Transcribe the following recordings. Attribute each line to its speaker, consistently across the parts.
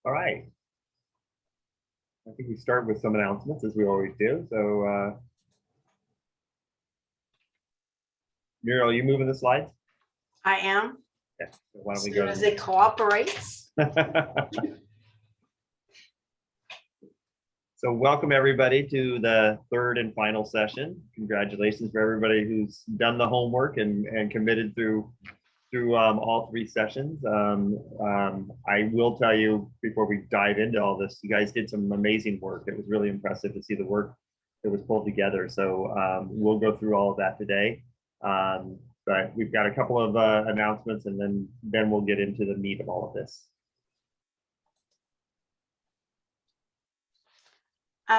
Speaker 1: All right. I think we start with some announcements as we always do. So, Muriel, are you moving the slides?
Speaker 2: I am.
Speaker 1: Yeah. So why don't
Speaker 2: As
Speaker 1: we
Speaker 2: soon
Speaker 1: go?
Speaker 2: as it cooperates.
Speaker 1: So welcome everybody to the third and final session. Congratulations for everybody who's done the homework and committed through all three sessions. I will tell you before we dive into all this, you guys did some amazing work. It was really impressive to see the work that was pulled together. So we'll go through all of that today. But we've got a couple of announcements, and then we'll get into the meat of all of this.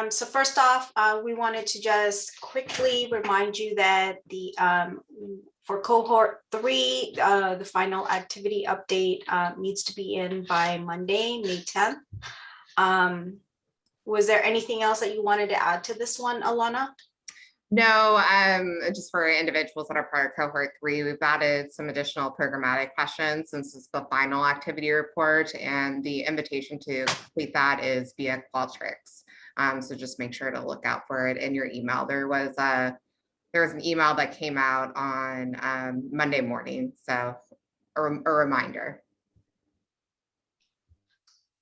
Speaker 2: So first off, we wanted to just quickly remind you that for cohort 3, the final activity update needs to be in by Monday, May 10th. Was there anything else that you wanted to add to this one, Alana?
Speaker 3: No, just for individuals that are part of cohort 3, we've added some additional programmatic questions since it's the final activity report, and the invitation to complete that is via Qualtrics. So just make sure to look out for it in your email. There was an email that came out on Monday morning, so a reminder.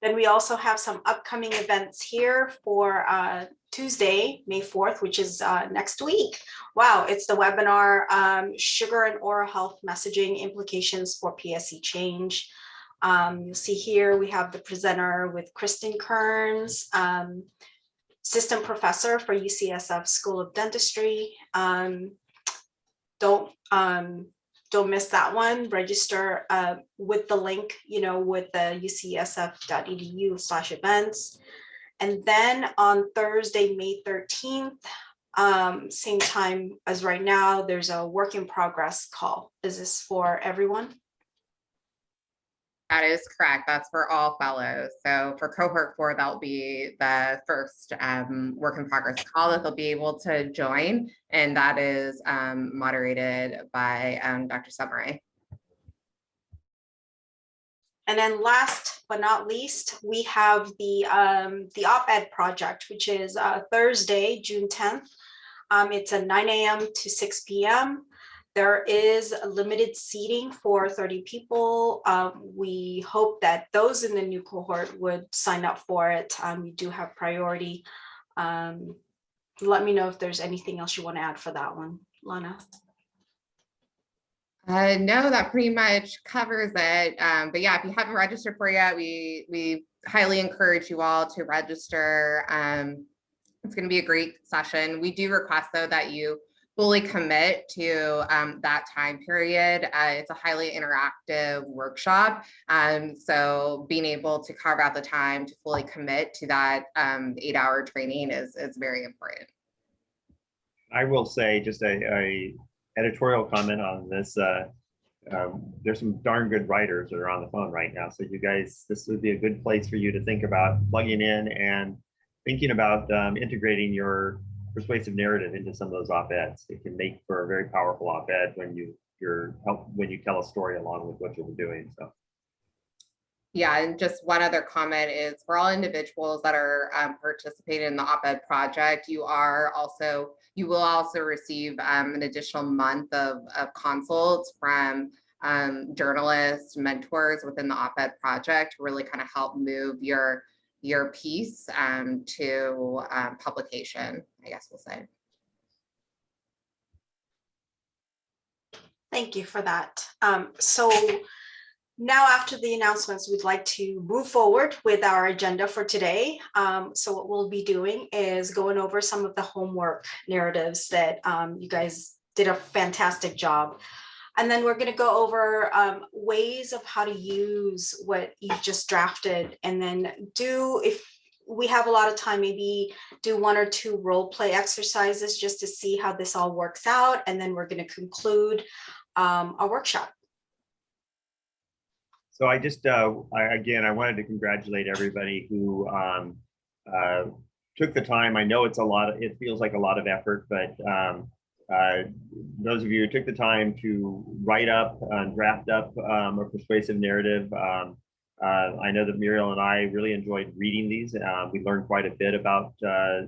Speaker 2: Then we also have some upcoming events here for Tuesday, May 4th, which is next week. Wow, it's the webinar, Sugar and Oral Health Messaging Implications for PSC Change. You'll see here we have the presenter with Kristen Kearns, assistant professor for UCSF School of Dentistry. Don't miss that one. Register with the link, with the ucsf.edu/events. And then on Thursday, May 13th, same time as right now, there's a work in progress call. Is this for everyone?
Speaker 3: That is correct. That's for all fellows. So for cohort 4, that'll be the first work in progress call that they'll be able to join. And that is moderated by Dr. Summeray.
Speaker 2: And then last but not least, we have the op-ed project, which is Thursday, June 10th. It's a 9 a.m. to 6 p.m. There is a limited seating for 30 people. We hope that those in the new cohort would sign up for it. We do have priority. Let me know if there's anything else you want to add for that one, Lana.
Speaker 3: No, that pretty much covers it. But yeah, if you haven't registered for it yet, we highly encourage you all to register. It's going to be a great session. We do request, though, that you fully commit to that time period. It's a highly interactive workshop. So being able to carve out the time to fully commit to that 8-hour training is very important.
Speaker 1: I will say just a editorial comment on this. There's some darn good writers that are on the phone right now. So you guys, this would be a good place for you to think about plugging in and thinking about integrating your persuasive narrative into some of those op-eds. It can make for a very powerful op-ed when you tell a story along with what you're doing. So
Speaker 3: yeah, and just one other comment is for all individuals that are participating in the op-ed project, you will also receive an additional month of consults from journalists, mentors within the op-ed project to really kind of help move your piece to publication, I guess we'll say.
Speaker 2: Thank you for that. So now after the announcements, we'd like to move forward with our agenda for today. So what we'll be doing is going over some of the homework narratives that you guys did a fantastic job. And then we're going to go over ways of how to use what you've just drafted, and then if we have a lot of time, maybe do 1 or 2 role play exercises just to see how this all works out. And then we're going to conclude our workshop.
Speaker 1: So I just, again, I wanted to congratulate everybody who took the time. I know it feels like a lot of effort, but those of you who took the time to write up and draft up a persuasive narrative, I know that Muriel and I really enjoyed reading these. We learned quite a bit about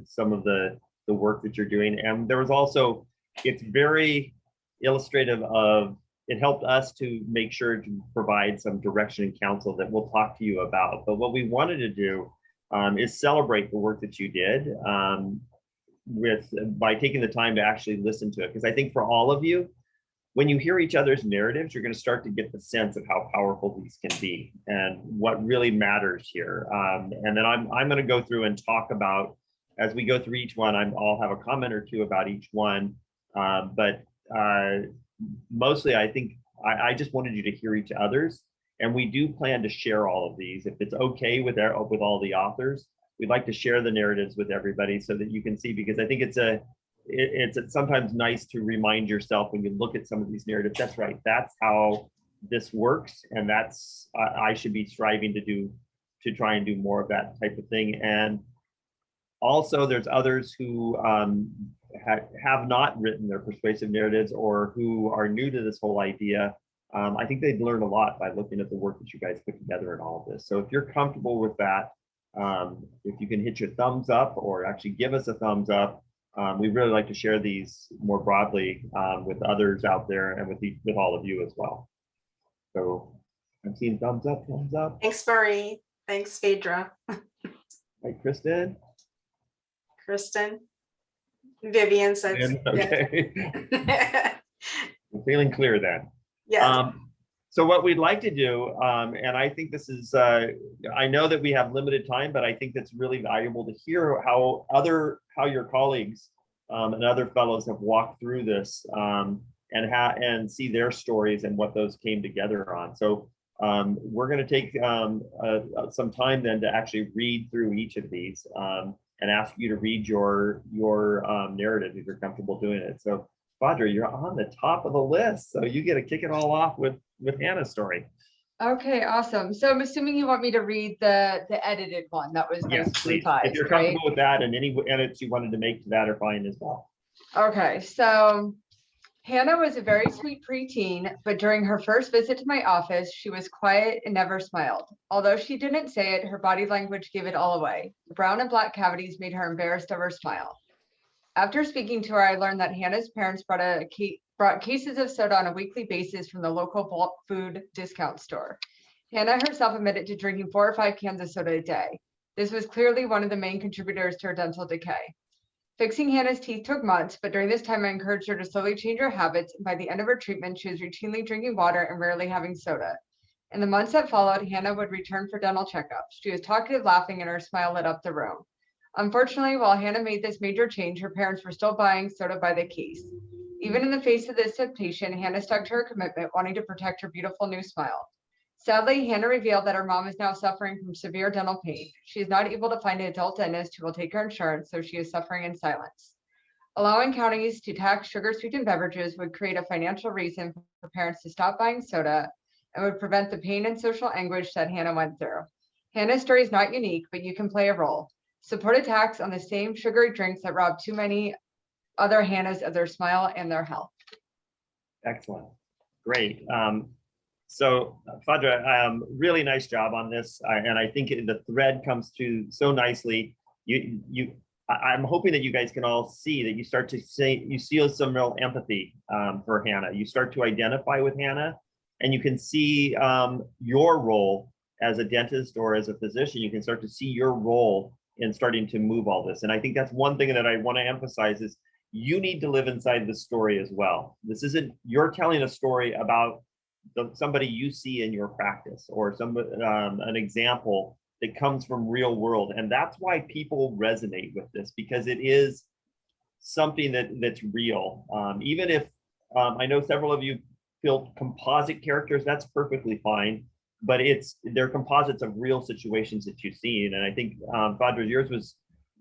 Speaker 1: some of the work that you're doing. And there was also, it's very illustrative of, it helped us to make sure to provide some direction and counsel that we'll talk to you about. But what we wanted to do is celebrate the work that you did by taking the time to actually listen to it. Because I think for all of you, when you hear each other's narratives, you're going to start to get the sense of how powerful these can be and what really matters here. And then I'm going to go through and talk about, as we go through each one, I'll have a comment or two about each one. But mostly, I think I just wanted you to hear each other's. And we do plan to share all of these. If it's okay with all the authors, we'd like to share the narratives with everybody so that you can see, because I think it's sometimes nice to remind yourself when you look at some of these narratives, that's right, that's how this works. And that's, I should be striving to try and do more of that type of thing. And also there's others who have not written their persuasive narratives or who are new to this whole idea. I think they'd learn a lot by looking at the work that you guys put together in all of this. So if you're comfortable with that, if you can hit your thumbs up or actually give us a thumbs up, we'd really like to share these more broadly with others out there and with all of you as well. So I'm seeing thumbs up, thumbs up.
Speaker 2: Thanks, Marie. Thanks, Phaedra.
Speaker 1: Right, Kristen?
Speaker 2: Kristen. Vivian says.
Speaker 1: Okay.
Speaker 2: Yes.
Speaker 1: I'm feeling clear then.
Speaker 2: Yes.
Speaker 1: So what we'd like to do, and I think this is, I know that we have limited time, but I think that's really valuable to hear how your colleagues and other fellows have walked through this and see their stories and what those came together on. So we're going to take some time then to actually read through each of these and ask you to read your narrative if you're comfortable doing it. So Phaedra, you're on the top of the list, so you get to kick it all off with Hannah's story.
Speaker 4: Okay, awesome. So I'm assuming you want me to read the edited one that was
Speaker 1: Yes, please.
Speaker 4: revised,
Speaker 1: If you're comfortable with that, and any edits you wanted to make to that are fine as well.
Speaker 4: Okay, so Hannah was a very sweet preteen, but during her first visit to my office, she was quiet and never smiled. Although she didn't say it, her body language gave it all away. The brown and black cavities made her embarrassed of her smile. After speaking to her, I learned that Hannah's parents brought cases of soda on a weekly basis from the local bulk food discount store. Hannah herself admitted to drinking 4 or 5 cans of soda a day. This was clearly one of the main contributors to her dental decay. Fixing Hannah's teeth took months, but during this time I encouraged her to slowly change her habits, and by the end of her treatment, she was routinely drinking water and rarely having soda. In the months that followed, Hannah would return for dental checkups. She was talkative, laughing, and her smile lit up the room. Unfortunately, while Hannah made this major change, her parents were still buying soda by the case. Even in the face of this temptation, Hannah stuck to her commitment, wanting to protect her beautiful new smile. Sadly, Hannah revealed that her mom is now suffering from severe dental pain. She is not able to find an adult dentist who will take her insurance, so she is suffering in silence. Allowing counties to tax sugar-sweetened beverages would create a financial reason for parents to stop buying soda and would prevent the pain and social anguish that Hannah went through. Hannah's story is not unique, but you can play a role. Support a tax on the same sugary drinks that rob too many other Hannahs of their smile and their health.
Speaker 1: Excellent. Great. So Phaedra, really nice job on this. And I think the thread comes to so nicely. I'm hoping that you guys can all see that you start to say, you feel some real empathy for Hannah. You start to identify with Hannah, and you can see your role as a dentist or as a physician. You can start to see your role in starting to move all this. And I think that's one thing that I want to emphasize is you need to live inside the story as well. This isn't, you're telling a story about somebody you see in your practice or an example that comes from real world. And that's why people resonate with this, because it is something that's real. Even if I know several of you built composite characters, that's perfectly fine. But they're composites of real situations that you've seen. And I think Phaedra, yours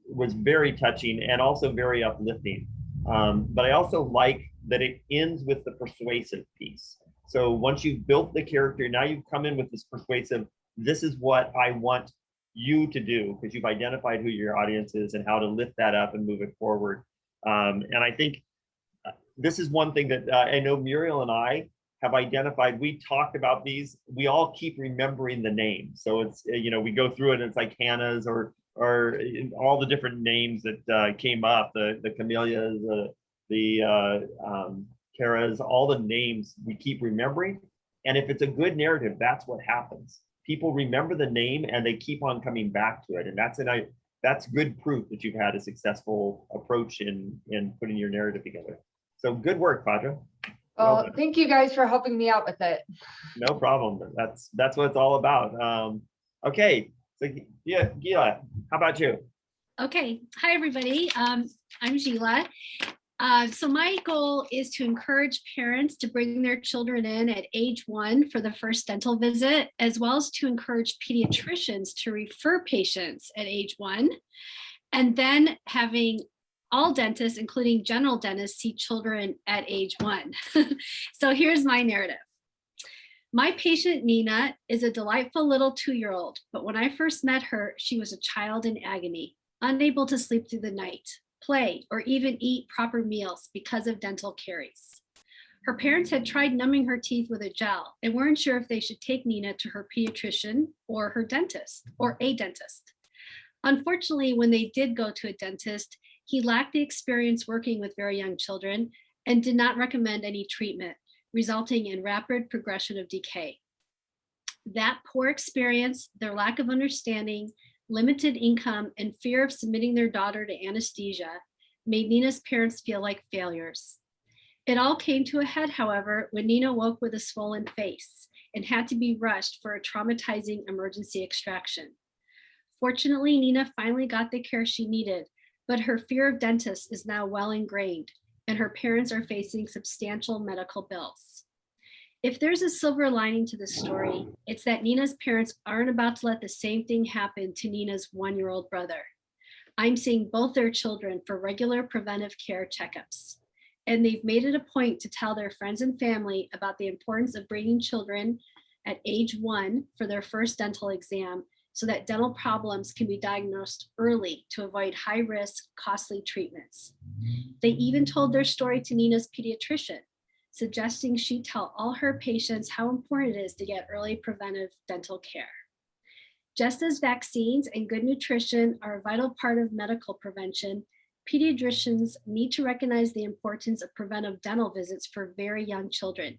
Speaker 1: was very touching and also very uplifting. But I also like that it ends with the persuasive piece. So once you've built the character, now you've come in with this persuasive, this is what I want you to do, because you've identified who your audience is and how to lift that up and move it forward. And I think this is one thing that I know Muriel and I have identified, we talked about these, we all keep remembering the name. So it's, we go through it and it's like Hannah's or all the different names that came up, the Camellias, the Kara's, all the names we keep remembering. And if it's a good narrative, that's what happens. People remember the name and they keep on coming back to it. And that's good proof that you've had a successful approach in putting your narrative together. So good work, Padra.
Speaker 4: Well, thank you guys for helping me out with it.
Speaker 1: No problem. That's what it's all about. Okay, so yeah, Gila, how about you?
Speaker 5: Okay, hi everybody. I'm Gila. So my goal is to encourage parents to bring their children in at age 1 for the first dental visit, as well as to encourage pediatricians to refer patients at age 1, and then having all dentists, including general dentists, see children at age 1. So here's my narrative. My patient, Nina, is a delightful little 2-year-old, but when I first met her, she was a child in agony, unable to sleep through the night, play, or even eat proper meals because of dental caries. Her parents had tried numbing her teeth with a gel and weren't sure if they should take Nina to her pediatrician or her dentist, or a dentist. Unfortunately, when they did go to a dentist, he lacked the experience working with very young children and did not recommend any treatment, resulting in rapid progression of decay. That poor experience, their lack of understanding, limited income, and fear of submitting their daughter to anesthesia made Nina's parents feel like failures. It all came to a head, however, when Nina woke with a swollen face and had to be rushed for a traumatizing emergency extraction. Fortunately, Nina finally got the care she needed, but her fear of dentists is now well ingrained, and her parents are facing substantial medical bills. If there's a silver lining to this story, it's that Nina's parents aren't about to let the same thing happen to Nina's 1-year-old brother. I'm seeing both their children for regular preventive care checkups, and they've made it a point to tell their friends and family about the importance of bringing children at age 1 for their first dental exam so that dental problems can be diagnosed early to avoid high-risk, costly treatments. They even told their story to Nina's pediatrician, suggesting she tell all her patients how important it is to get early preventive dental care. Just as vaccines and good nutrition are a vital part of medical prevention, pediatricians need to recognize the importance of preventive dental visits for very young children,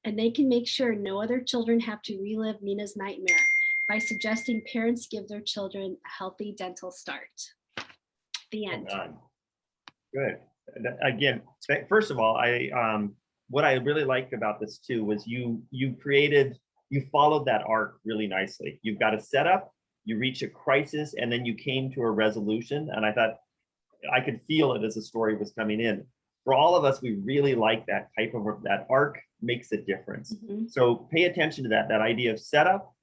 Speaker 5: and they can make sure no other children have to relive Nina's nightmare by suggesting parents give their children a healthy dental start. The end.
Speaker 1: Well done. Good. Again, first of all, what I really liked about this too was you followed that arc really nicely. You've got a setup, you reach a crisis, and then you came to a resolution. And I thought I could feel it as the story was coming in. For all of us, we really like that type of that arc makes a difference. Mm-hmm. So pay attention to that idea of setup,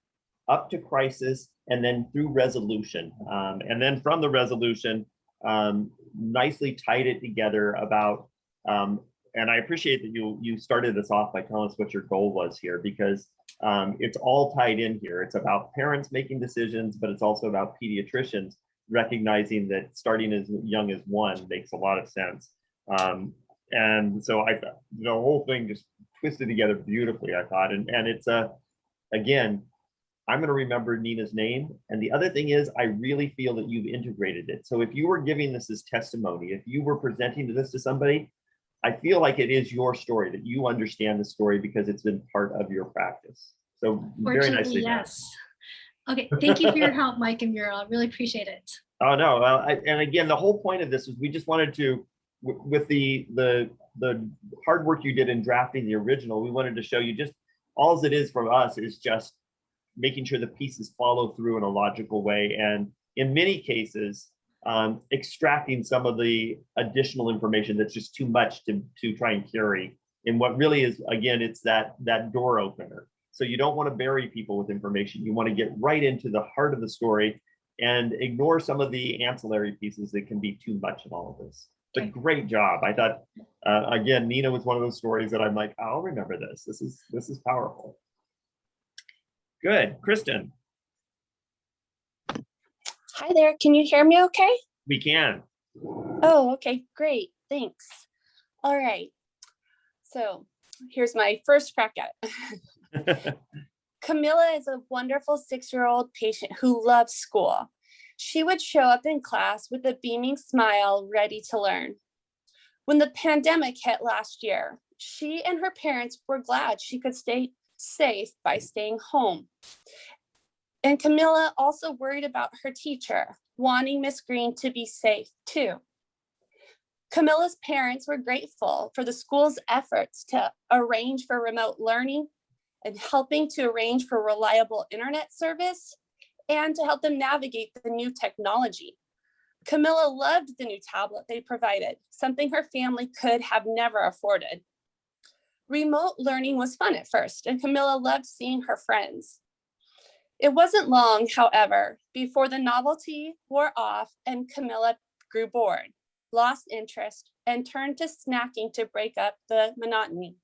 Speaker 1: up to crisis, and then through resolution. And then from the resolution, nicely tied it together about, and I appreciate that you started this off by telling us what your goal was here, because it's all tied in here. It's about parents making decisions, but it's also about pediatricians recognizing that starting as young as 1 makes a lot of sense. And so the whole thing just twisted together beautifully, I thought. And it's again, I'm going to remember Nina's name. And the other thing is, I really feel that you've integrated it. So if you were giving this as testimony, if you were presenting this to somebody, I feel like it is your story, that you understand the story because it's been part of your practice. So very nicely done.
Speaker 5: Yes. Okay, thank you for your help, Mike and Muriel. I really appreciate it.
Speaker 1: Oh no, and again, the whole point of this is we just wanted to, with the hard work you did in drafting the original, we wanted to show you just all it is from us is just making sure the pieces follow through in a logical way, and in many cases, extracting some of the additional information that's just too much to try and carry in what really is, again, it's that door opener. So you don't want to bury people with information. You want to get right into the heart of the story and ignore some of the ancillary pieces that can be too much in all of this. But great job. I thought, again, Nina was one of those stories that I'm like, I'll remember this. This is powerful. Good. Kristen.
Speaker 6: Hi there. Can you hear me okay?
Speaker 1: We can.
Speaker 6: Oh, okay. Great. Thanks. All right. So Here's my first crack at it. Camilla is a wonderful 6-year-old patient who loves school. She would show up in class with a beaming smile, ready to learn. When the pandemic hit last year, she and her parents were glad she could stay safe by staying home. And Camilla also worried about her teacher, wanting Miss Green to be safe too. Camilla's parents were grateful for the school's efforts to arrange for remote learning and helping to arrange for reliable internet service and to help them navigate the new technology. Camilla loved the new tablet they provided, something her family could have never afforded. Remote learning was fun at first, and Camilla loved seeing her friends. It wasn't long, however, before the novelty wore off and Camilla grew bored, lost interest, and turned to snacking to break up the monotony.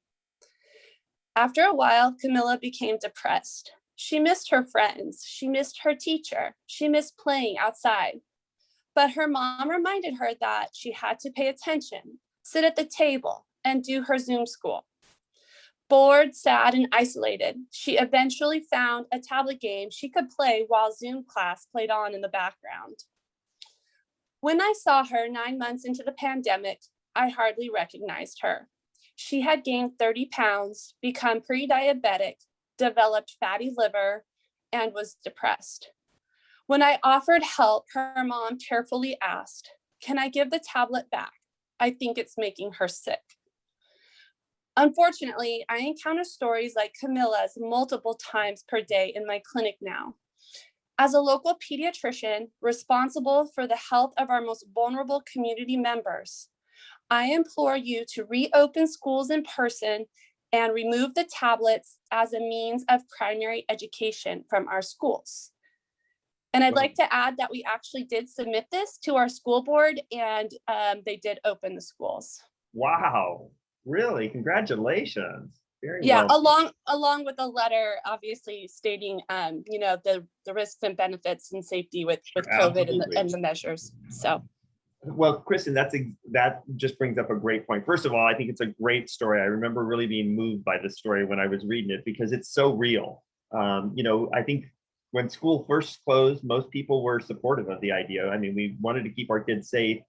Speaker 6: After a while, Camilla became depressed. She missed her friends. She missed her teacher. She missed playing outside. But her mom reminded her that she had to pay attention, sit at the table, and do her Zoom school. Bored, sad, and isolated, she eventually found a tablet game she could play while Zoom class played on in the background. When I saw her 9 months into the pandemic, I hardly recognized her. She had gained 30 pounds, become pre-diabetic, developed fatty liver, and was depressed. When I offered help, her mom tearfully asked, "Can I give the tablet back? I think it's making her sick." Unfortunately, I encounter stories like Camilla's multiple times per day in my clinic now. As a local pediatrician responsible for the health of our most vulnerable community members, I implore you to reopen schools in person and remove the tablets as a means of primary education from our schools. And I'd like to add that we actually did submit this to our school board, and they did open the schools.
Speaker 1: Wow, really? Congratulations. Very
Speaker 6: Yeah,
Speaker 1: well.
Speaker 6: along with a letter, obviously stating, the risks and benefits and safety with COVID and the measures. So.
Speaker 1: Well, Kristen, that just brings up a great point. First of all, I think it's a great story. I remember really being moved by this story when I was reading it because it's so real. I think when school first closed, most people were supportive of the idea. I mean, we wanted to keep our kids safe,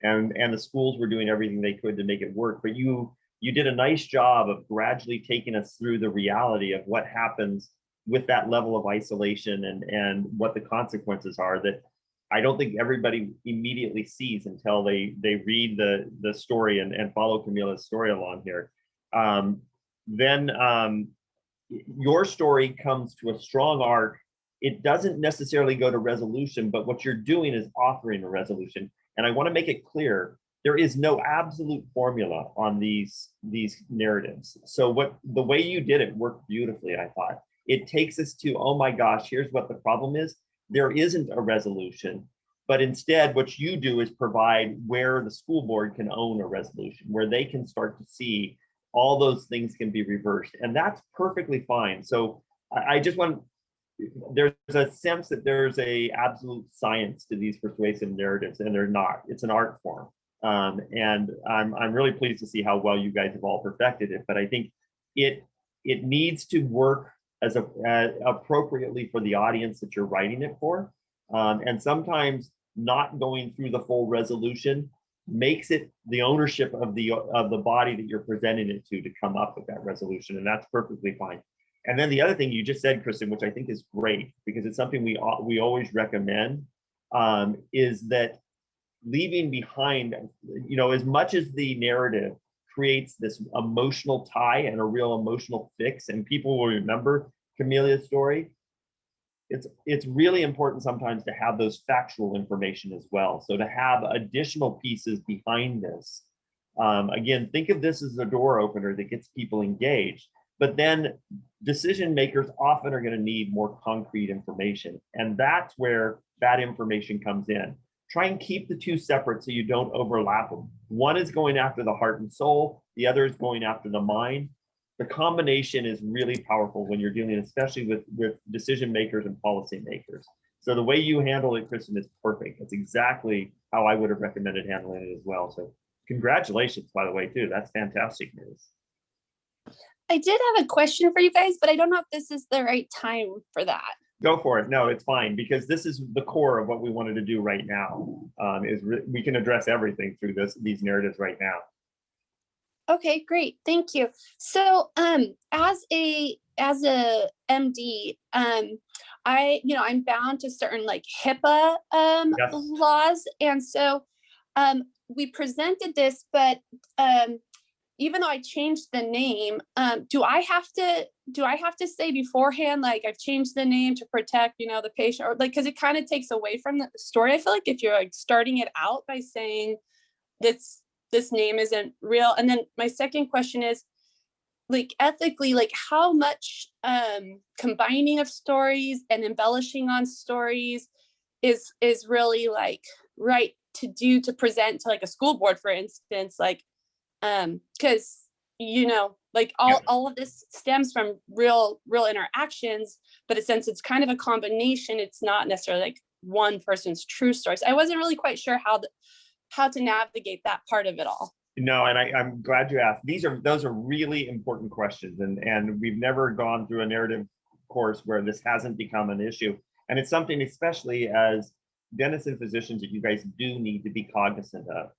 Speaker 1: and the schools were doing everything they could to make it work. But you did a nice job of gradually taking us through the reality of what happens with that level of isolation and what the consequences are that I don't think everybody immediately sees until they read the story and follow Camilla's story along here. Then your story comes to a strong arc. It doesn't necessarily go to resolution, but what you're doing is offering a resolution. And I want to make it clear, there is no absolute formula on these narratives. So the way you did it worked beautifully, I thought. It takes us to, oh my gosh, here's what the problem is. There isn't a resolution, but instead what you do is provide where the school board can own a resolution, where they can start to see all those things can be reversed. And that's perfectly fine. So I just want, there's a sense that there's a absolute science to these persuasive narratives, and they're not. It's an art form. And I'm really pleased to see how well you guys have all perfected it. But I think it needs to work as appropriately for the audience that you're writing it for. And sometimes not going through the full resolution makes it the ownership of the body that you're presenting it to come up with that resolution, and that's perfectly fine. And then the other thing you just said, Kristen, which I think is great because it's something we always recommend, is that leaving behind, as much as the narrative creates this emotional tie and a real emotional fix, and people will remember Camilla's story, it's really important sometimes to have those factual information as well. So to have additional pieces behind this, again, think of this as a door opener that gets people engaged, but then decision makers often are going to need more concrete information. And that's where that information comes in. Try and keep the two separate so you don't overlap them. One is going after the heart and soul, the other is going after the mind. The combination is really powerful when you're dealing, especially with decision makers and policy makers. So the way you handle it, Kristen, is perfect. That's exactly how I would have recommended handling it as well. So congratulations, by the way, too. That's fantastic news.
Speaker 6: I did have a question for you guys, but I don't know if this is the right time for that.
Speaker 1: Go for it. No, it's fine, because this is the core of what we wanted to do right now. We can address everything through these narratives right now.
Speaker 6: Okay, great. Thank you. So, as a MD, I'm bound to certain like HIPAA
Speaker 1: Yes.
Speaker 6: laws, and so we presented this, but even though I changed the name, do I have to say beforehand, like I've changed the name to protect, the patient, or like, because it kind of takes away from the story. I feel like if you're like starting it out by saying this name isn't real. And then my second question is, like, ethically, like how much combining of stories and embellishing on stories is really like right to do, to present to like a school board, for instance, like because like all of this stems from real interactions, but since it's kind of a combination, it's not necessarily like one person's true story. So I wasn't really quite sure how to navigate that part of it all.
Speaker 1: No, and I'm glad you asked. Those are really important questions, and we've never gone through a narrative course where this hasn't become an issue. And it's something, especially as dentists and physicians, that you guys do need to be cognizant of.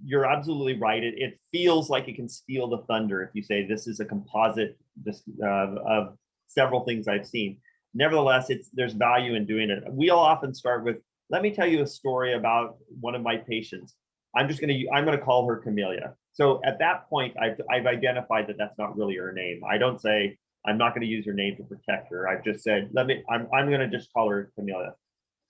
Speaker 1: You're absolutely right. It feels like it can steal the thunder if you say this is a composite of several things I've seen. Nevertheless, there's value in doing it. We'll often start with, let me tell you a story about one of my patients. I'm going to call her Camellia. So at that point, I've identified that that's not really her name. I don't say, I'm not going to use her name to protect her. I've just said, I'm going to just call her Camellia.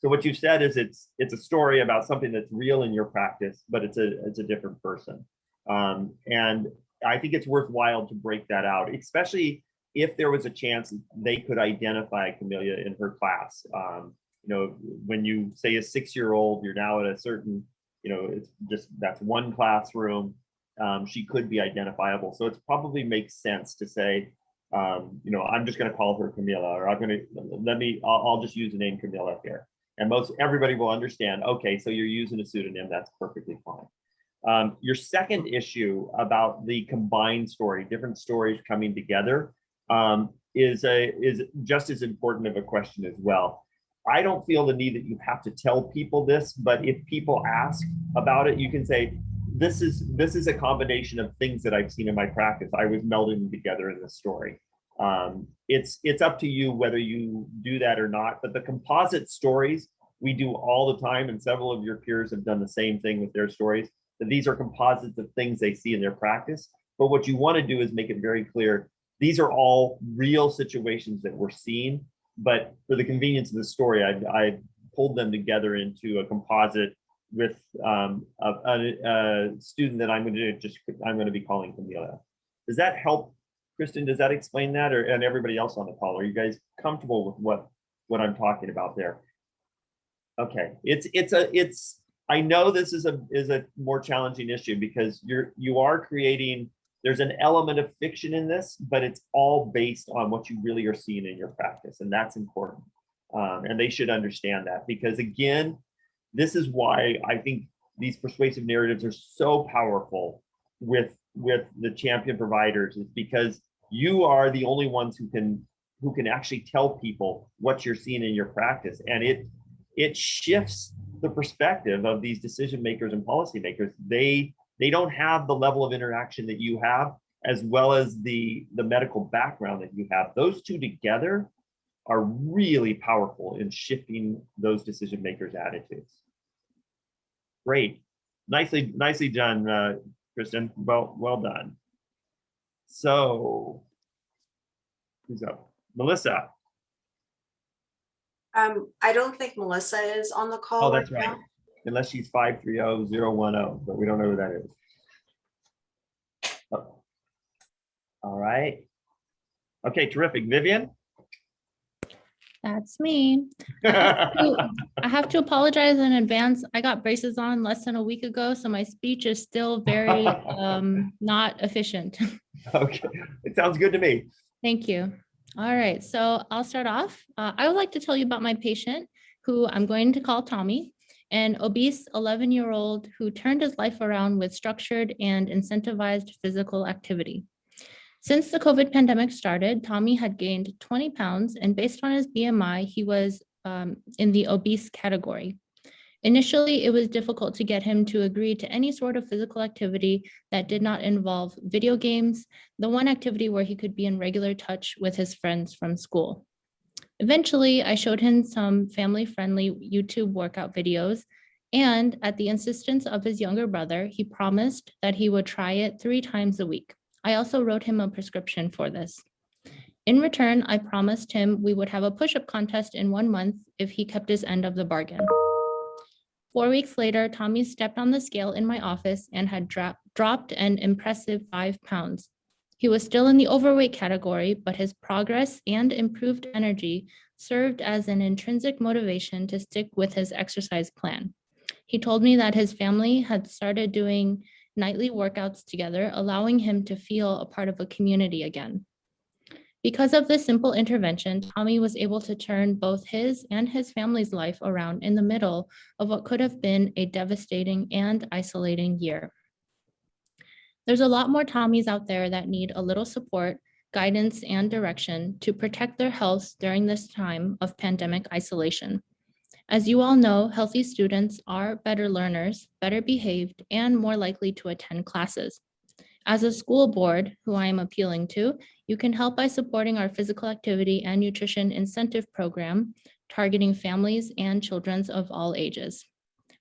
Speaker 1: So what you've said is it's a story about something that's real in your practice, but it's a different person. And I think it's worthwhile to break that out, especially if there was a chance they could identify Camellia in her class. When you say a 6-year-old, you're now at a certain, it's just, that's one classroom. She could be identifiable. So it probably makes sense to say, I'm just going to call her Camilla, or I'll just use the name Camilla here. And everybody will understand, okay, so you're using a pseudonym, that's perfectly fine. Your second issue about the combined story, different stories coming together, is just as important of a question as well. I don't feel the need that you have to tell people this, but if people ask about it, you can say, this is a combination of things that I've seen in my practice. I was melding them together in this story. It's up to you whether you do that or not, but the composite stories we do all the time, and several of your peers have done the same thing with their stories, that these are composites of things they see in their practice. But what you want to do is make it very clear, these are all real situations that we're seeing, but for the convenience of the story, I pulled them together into a composite with a student that I'm going to be calling Camilla. Does that help, Kristen? Does that explain that, and everybody else on the call? Are you guys comfortable with what I'm talking about there? Okay, I know this is a more challenging issue because you are creating. There's an element of fiction in this, but it's all based on what you really are seeing in your practice, and that's important. And they should understand that, because again, this is why I think these persuasive narratives are so powerful with the champion providers, is because you are the only ones who can actually tell people what you're seeing in your practice, and it shifts the perspective of these decision makers and policymakers. They don't have the level of interaction that you have, as well as the medical background that you have. Those two together are really powerful in shifting those decision makers' attitudes. Great, nicely done, Kristen. Well done. So, who's up? Melissa.
Speaker 2: I don't think Melissa is on the call.
Speaker 1: Oh, that's right. Now. Unless she's 530-010, but we don't know who that is. Oh. All right. Okay, terrific. Vivian?
Speaker 7: That's me. I have to apologize in advance. I got braces on less than a week ago, so my speech is still very not efficient.
Speaker 1: Okay, it sounds good to me.
Speaker 7: Thank you. All right, so I'll start off. I would like to tell you about my patient, who I'm going to call Tommy. an obese 11-year-old who turned his life around with structured and incentivized physical activity. Since the COVID pandemic started, Tommy had gained 20 pounds, and based on his BMI, he was in the obese category. Initially, it was difficult to get him to agree to any sort of physical activity that did not involve video games, the one activity where he could be in regular touch with his friends from school. Eventually, I showed him some family-friendly YouTube workout videos, and at the insistence of his younger brother, he promised that he would try it 3 times a week. I also wrote him a prescription for this. In return, I promised him we would have a push-up contest in 1 month if he kept his end of the bargain. 4 weeks later, Tommy stepped on the scale in my office and had dropped an impressive 5 pounds. He was still in the overweight category, but his progress and improved energy served as an intrinsic motivation to stick with his exercise plan. He told me that his family had started doing nightly workouts together, allowing him to feel a part of a community again. Because of this simple intervention, Tommy was able to turn both his and his family's life around in the middle of what could have been a devastating and isolating year. There's a lot more Tommies out there that need a little support, guidance, and direction to protect their health during this time of pandemic isolation. As you all know, healthy students are better learners, better behaved, and more likely to attend classes. As a school board, who I am appealing to, you can help by supporting our physical activity and nutrition incentive program, targeting families and children of all ages.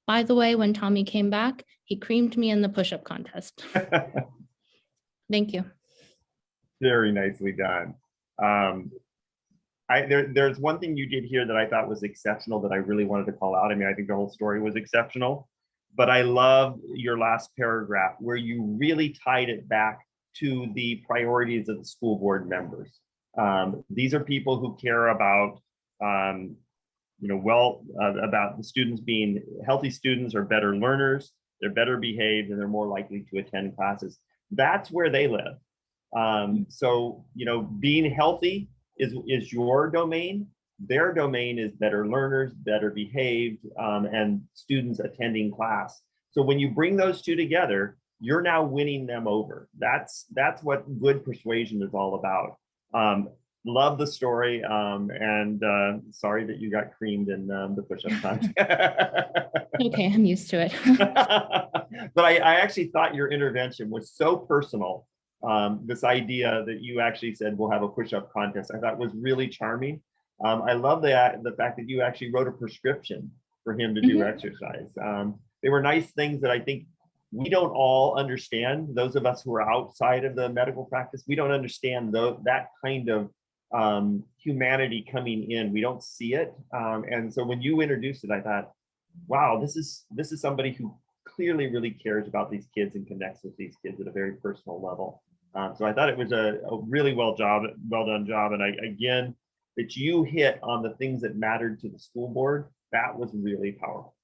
Speaker 7: By the way, when Tommy came back, he creamed me in the push-up contest. Thank you.
Speaker 1: Very nicely done. There's one thing you did here that I thought was exceptional that I really wanted to call out. I mean, I think the whole story was exceptional, but I love your last paragraph where you really tied it back to the priorities of the school board members. These are people who care about, about the students being healthy students or better learners, they're better behaved, and they're more likely to attend classes. That's where they live. So, being healthy is your domain. Their domain is better learners, better behaved, and students attending class. So when you bring those two together, you're now winning them over. That's what good persuasion is all about. Love the story, and sorry that you got creamed in the push-up contest.
Speaker 7: Okay, I'm used to it.
Speaker 1: But I actually thought your intervention was so personal. This idea that you actually said we'll have a push-up contest, I thought was really charming. I love the fact that you actually wrote a prescription for him to do exercise. They were nice things that I think we don't all understand. Those of us who are outside of the medical practice, we don't understand that kind of humanity coming in. We don't see it. And so when you introduced it, I thought, wow, this is somebody who clearly really cares about these kids and connects with these kids at a very personal level. So I thought it was a really well done job. And again, that you hit on the things that mattered to the school board, that was really powerful.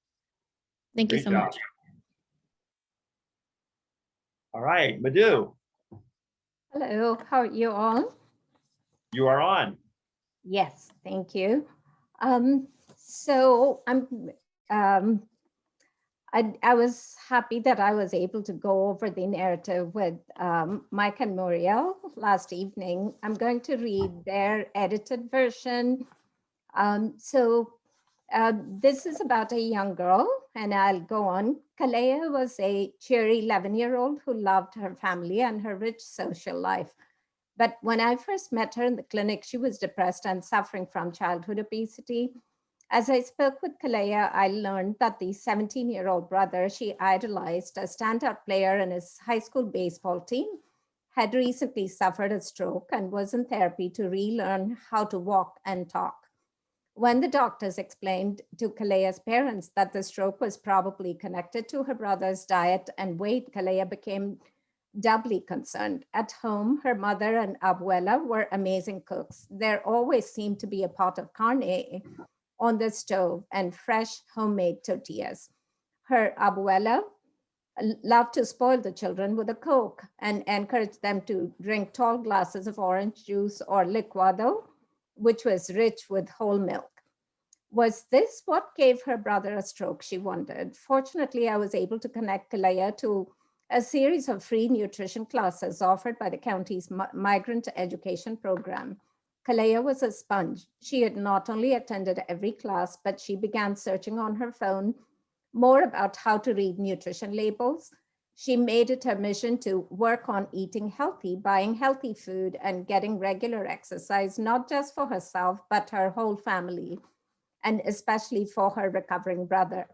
Speaker 7: Thank you so much.
Speaker 1: All right, Madhu.
Speaker 8: Hello, how are you all?
Speaker 1: You are on.
Speaker 8: Yes, thank you. So I was happy that I was able to go over the narrative with Mike and Muriel last evening. I'm going to read their edited version. This is about a young girl, and I'll go on. Kalea was a cheery 11-year-old who loved her family and her rich social life. But when I first met her in the clinic, she was depressed and suffering from childhood obesity. As I spoke with Kalea, I learned that the 17-year-old brother she idolized, a standout player in his high school baseball team, had recently suffered a stroke and was in therapy to relearn how to walk and talk. When the doctors explained to Kalea's parents that the stroke was probably connected to her brother's diet and weight, Kalea became doubly concerned. At home, her mother and abuela were amazing cooks. There always seemed to be a pot of carne on the stove and fresh homemade tortillas. Her abuela loved to spoil the children with a Coke and encourage them to drink tall glasses of orange juice or licuado, which was rich with whole milk. Was this what gave her brother a stroke, she wondered. Fortunately, I was able to connect Kalea to a series of free nutrition classes offered by the county's migrant education program. Kalea was a sponge. She had not only attended every class, but she began searching on her phone more about how to read nutrition labels. She made it her mission to work on eating healthy, buying healthy food, and getting regular exercise, not just for herself, but her whole family, and especially for her recovering brother.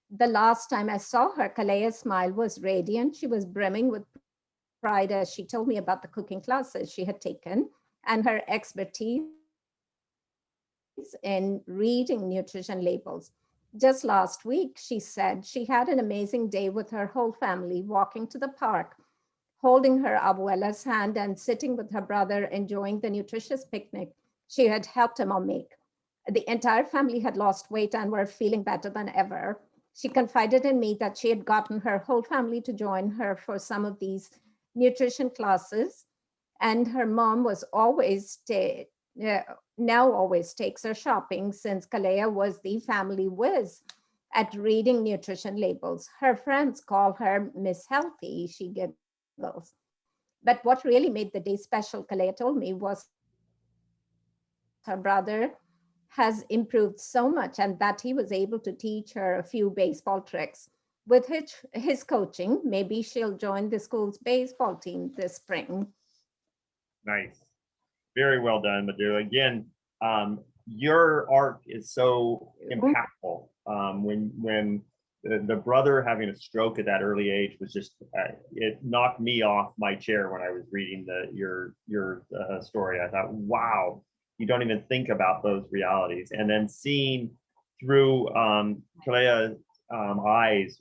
Speaker 8: The last time I saw her, Kalea's smile was radiant. She was brimming with pride as she told me about the cooking classes she had taken and her expertise in reading nutrition labels. Just last week, she said she had an amazing day with her whole family, walking to the park, holding her abuela's hand and sitting with her brother, enjoying the nutritious picnic she had helped him make. The entire family had lost weight and were feeling better than ever. She confided in me that she had gotten her whole family to join her for some of these nutrition classes, and her mom was always now always takes her shopping since Kalea was the family whiz at reading nutrition labels. Her friends call her Miss Healthy, she giggles. But what really made the day special, Kalea told me, was her brother has improved so much and that he was able to teach her a few baseball tricks. With his coaching, maybe she'll join the school's baseball team this spring.
Speaker 1: Nice. Very well done, Madhu. Again, your arc is so impactful. When the brother having a stroke at that early age was just, it knocked me off my chair when I was reading your story. I thought, wow, you don't even think about those realities. And then seeing through Kalea's eyes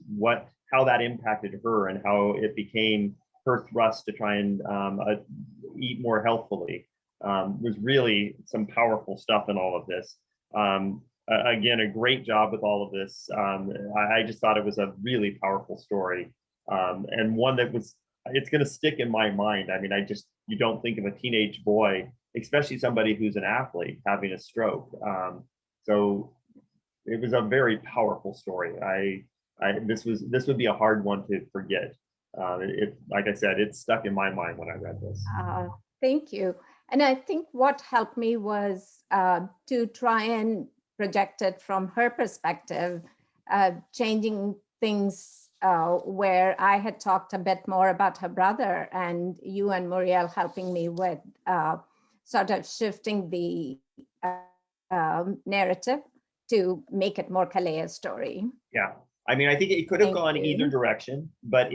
Speaker 1: how that impacted her and how it became her thrust to try and eat more healthfully was really some powerful stuff in all of this. Again, a great job with all of this. I just thought it was a really powerful story, and one that it's going to stick in my mind. I mean, you don't think of a teenage boy, especially somebody who's an athlete, having a stroke. So it was a very powerful story. This would be a hard one to forget. Like I said, it stuck in my mind when I read this.
Speaker 8: Thank you. And I think what helped me was to try and project it from her perspective, changing things where I had talked a bit more about her brother, and you and Muriel helping me with sort of shifting the narrative to make it more Kalea's story.
Speaker 1: Yeah, I mean, I think it could have gone either direction, but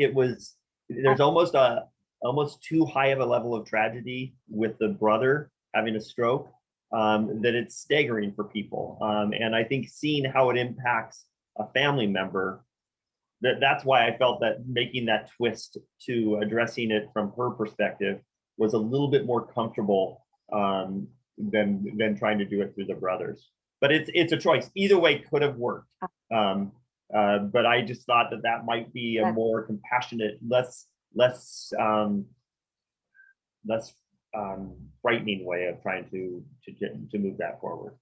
Speaker 1: there's almost too high of a level of tragedy with the brother having a stroke that it's staggering for people. And I think seeing how it impacts a family member, that's why I felt that making that twist to addressing it from her perspective was a little bit more comfortable than trying to do it through the brothers. But it's a choice. Either way could have worked. But I just thought that might be a more compassionate, less frightening way of trying to move that forward.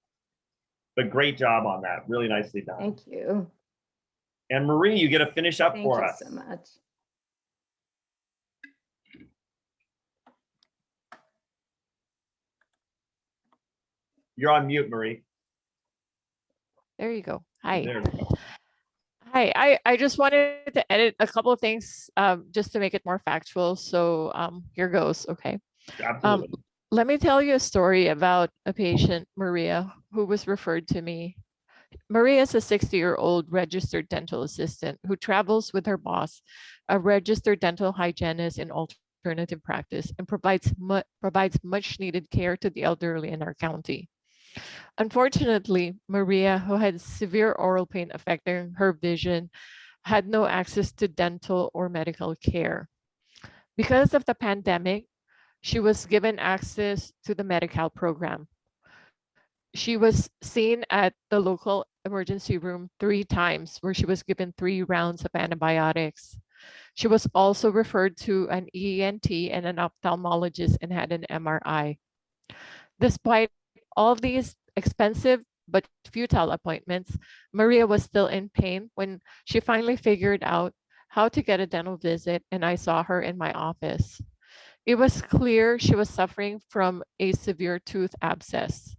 Speaker 1: But great job on that. Really nicely done.
Speaker 8: Thank you.
Speaker 1: And Marie, you get to finish up for us.
Speaker 8: Thank you so much.
Speaker 1: You're on mute, Marie.
Speaker 9: There you go. Hi.
Speaker 1: There we go.
Speaker 9: Hi, I just wanted to edit a couple of things just to make it more factual. So here goes, okay?
Speaker 1: Absolutely.
Speaker 9: Let me tell you a story about a patient, Maria, who was referred to me. Maria is a 60-year-old registered dental assistant who travels with her boss, a registered dental hygienist in alternative practice, and provides much needed care to the elderly in our county. Unfortunately, Maria, who had severe oral pain affecting her vision, had no access to dental or medical care. Because of the pandemic, she was given access to the Medi-Cal program. She was seen at the local emergency room 3 times, where she was given 3 rounds of antibiotics. She was also referred to an ENT and an ophthalmologist and had an MRI. Despite all of these expensive but futile appointments, Maria was still in pain when she finally figured out how to get a dental visit, and I saw her in my office. It was clear she was suffering from a severe tooth abscess.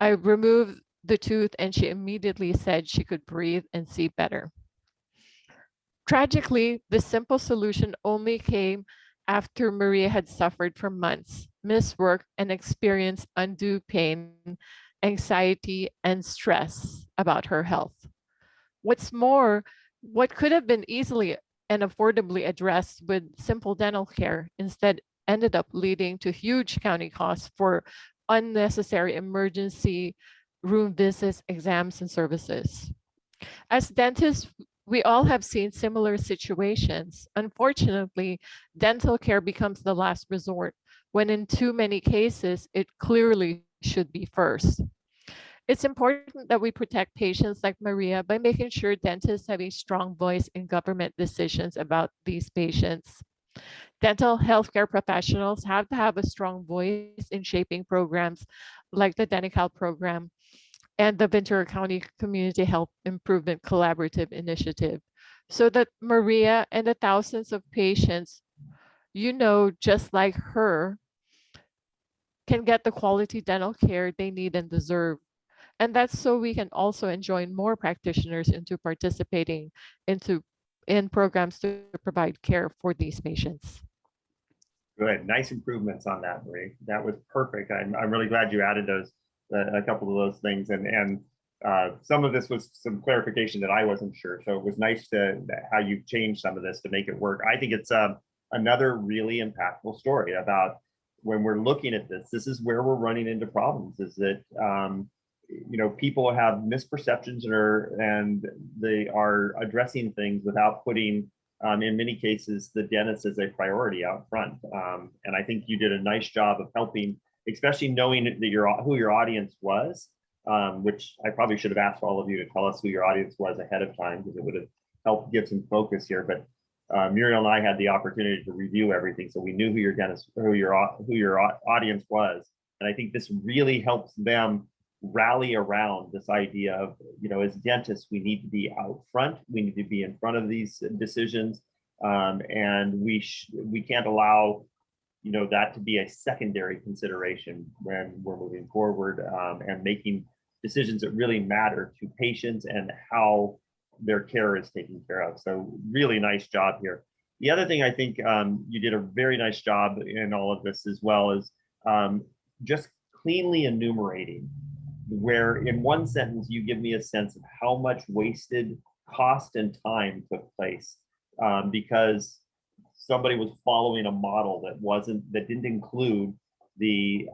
Speaker 9: I removed the tooth and she immediately said she could breathe and see better. Tragically, the simple solution only came after Maria had suffered for months, missed work, and experienced undue pain, anxiety, and stress about her health. What's more, what could have been easily and affordably addressed with simple dental care instead ended up leading to huge county costs for unnecessary emergency room visits, exams, and services. As dentists, we all have seen similar situations. Unfortunately, dental care becomes the last resort, when in too many cases, it clearly should be first. It's important that we protect patients like Maria by making sure dentists have a strong voice in government decisions about these patients. Dental healthcare professionals have to have a strong voice in shaping programs like the DentiCal program and the Ventura County Community Health Improvement Collaborative Initiative, so that Maria and the thousands of patients, just like her, can get the quality dental care they need and deserve. And that's so we can also enjoin more practitioners into participating in programs to provide care for these patients.
Speaker 1: Good, nice improvements on that, Marie. That was perfect. I'm really glad you added those, a couple of those things, and some of this was some clarification that I wasn't sure. So it was nice how you've changed some of this to make it work. I think it's another really impactful story about when we're looking at this. This is where we're running into problems. Is that people have misperceptions and they are addressing things without putting, in many cases, the dentist as a priority out front. And I think you did a nice job of helping, especially knowing that who your audience was, which I probably should have asked all of you to tell us who your audience was ahead of time, because it would have helped give some focus here. But Muriel and I had the opportunity to review everything, so we knew who your audience was. And I think this really helps them rally around this idea of, as dentists, we need to be out front, we need to be in front of these decisions, and we can't allow that to be a secondary consideration when we're moving forward, and making decisions that really matter to patients and how their care is taken care of. So really nice job here. The other thing I think you did a very nice job in all of this as well is just cleanly enumerating, where in one sentence you give me a sense of how much wasted cost and time took place because somebody was following a model that didn't include the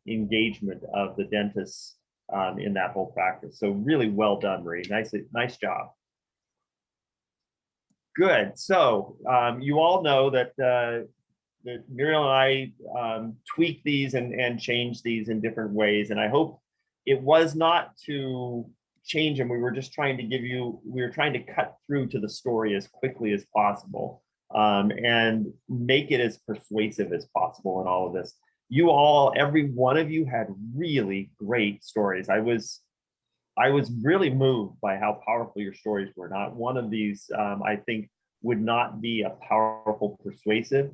Speaker 1: engagement of the dentists in that whole practice. So really well done, Marie. Nice job. Good. So you all know that Muriel and I tweak these and change these in different ways. And I hope it was not to change them. We were just trying to cut through to the story as quickly as possible, and make it as persuasive as possible in all of this. Every one of you had really great stories. I was really moved by how powerful your stories were. Not one of these, I think, would not be a powerful persuasive.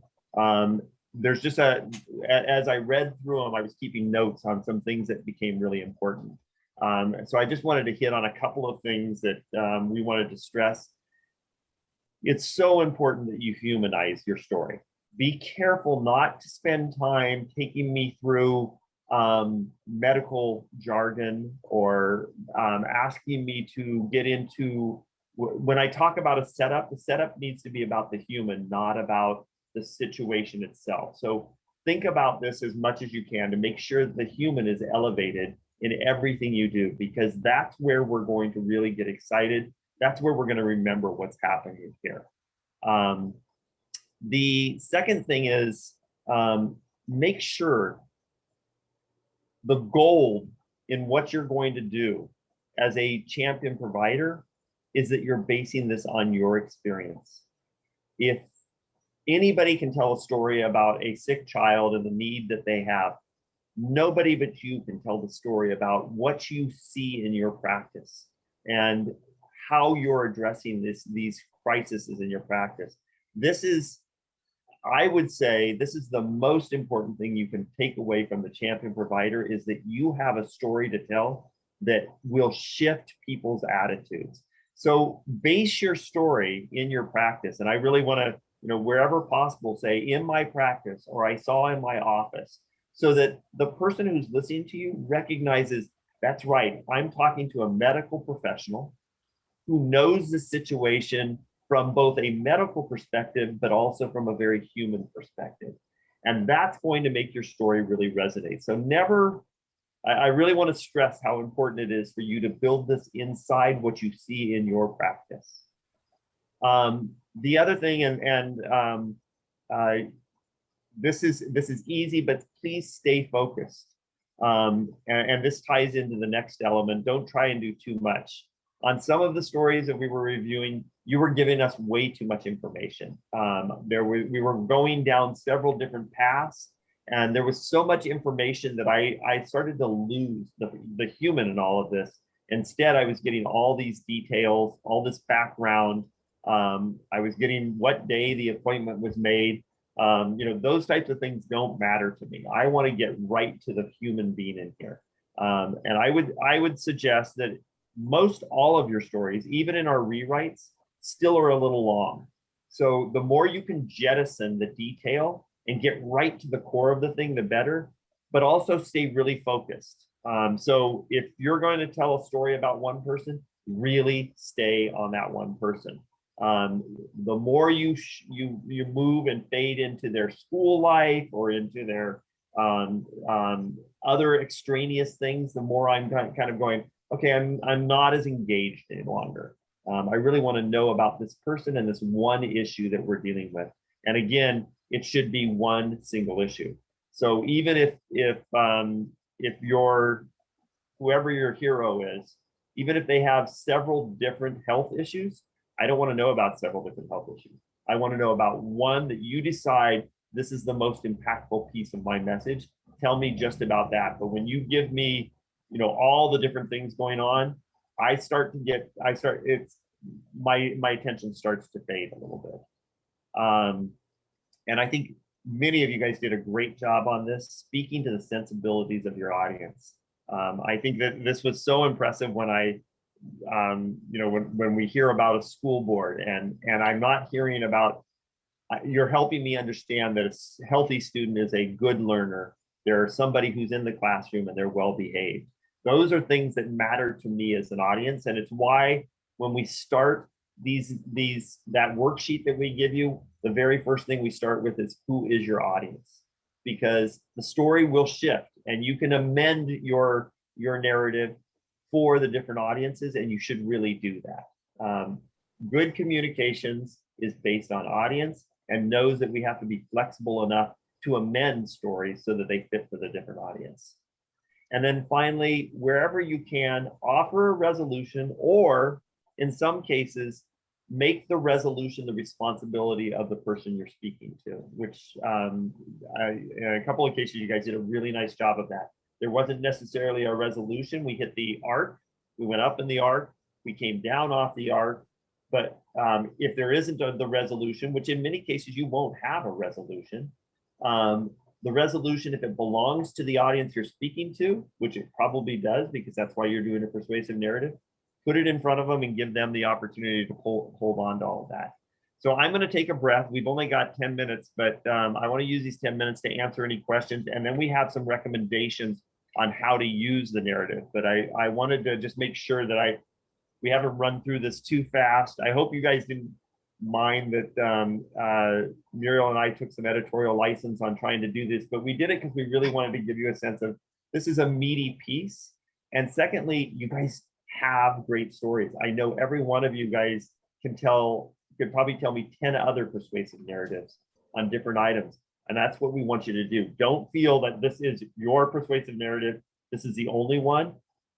Speaker 1: There's just as I read through them, I was keeping notes on some things that became really important. So I just wanted to hit on a couple of things that we wanted to stress. It's so important that you humanize your story. Be careful not to spend time taking me through medical jargon or asking me to get into, when I talk about a setup, the setup needs to be about the human, not about the situation itself. So think about this as much as you can to make sure the human is elevated in everything you do, because that's where we're going to really get excited. That's where we're going to remember what's happening here. The second thing is make sure the goal in what you're going to do as a champion provider is that you're basing this on your experience. If anybody can tell a story about a sick child and the need that they have, nobody but you can tell the story about what you see in your practice and how you're addressing these crises in your practice. This is, I would say, this is the most important thing you can take away from the champion provider, is that you have a story to tell that will shift people's attitudes. So base your story in your practice. And I really want to, wherever possible, say in my practice, or I saw in my office, so that the person who's listening to you recognizes, that's right, I'm talking to a medical professional who knows the situation from both a medical perspective, but also from a very human perspective. And that's going to make your story really resonate. So never, I really want to stress how important it is for you to build this inside what you see in your practice. The other thing, this is easy, but please stay focused. And this ties into the next element. Don't try and do too much. On some of the stories that we were reviewing, you were giving us way too much information. We were going down several different paths, and there was so much information that I started to lose the human in all of this. Instead, I was getting all these details, all this background. I was getting what day the appointment was made. Those types of things don't matter to me. I want to get right to the human being in here. And I would suggest that most all of your stories, even in our rewrites, still are a little long. So the more you can jettison the detail and get right to the core of the thing, the better, but also stay really focused. So if you're going to tell a story about one person, really stay on that one person. The more you move and fade into their school life or into their other extraneous things, the more I'm kind of going, okay, I'm not as engaged any longer. I really want to know about this person and this one issue that we're dealing with. And again, it should be one single issue. So even if whoever your hero is, even if they have several different health issues, I don't want to know about several different health issues. I want to know about one that you decide, this is the most impactful piece of my message. Tell me just about that. But when you give me, all the different things going on, my attention starts to fade a little bit. And I think many of you guys did a great job on this, speaking to the sensibilities of your audience. I think that this was so impressive when when we hear about a school board, and I'm not hearing about, you're helping me understand that a healthy student is a good learner. They're somebody who's in the classroom and they're well behaved. Those are things that matter to me as an audience. And it's why when we start that worksheet that we give you, the very first thing we start with is, who is your audience? Because the story will shift and you can amend your narrative for the different audiences, and you should really do that. Good communications is based on audience and knows that we have to be flexible enough to amend stories so that they fit for the different audience. And then finally, wherever you can, offer a resolution, or in some cases, make the resolution the responsibility of the person you're speaking to, which in a couple of cases, you guys did a really nice job of that. There wasn't necessarily a resolution. We hit the arc, we went up in the arc, we came down off the arc. But if there isn't the resolution, which in many cases you won't have a resolution, the resolution, if it belongs to the audience you're speaking to, which it probably does, because that's why you're doing a persuasive narrative, put it in front of them and give them the opportunity to hold on to all of that. So I'm going to take a breath. We've only got 10 minutes, but I want to use these 10 minutes to answer any questions. And then we have some recommendations on how to use the narrative. But I wanted to just make sure that we haven't run through this too fast. I hope you guys didn't mind that Muriel and I took some editorial license on trying to do this, but we did it because we really wanted to give you a sense of, this is a meaty piece. And secondly, you guys have great stories. I know every one of you guys could probably tell me 10 other persuasive narratives on different items. And that's what we want you to do. Don't feel that this is your persuasive narrative. This is the only one.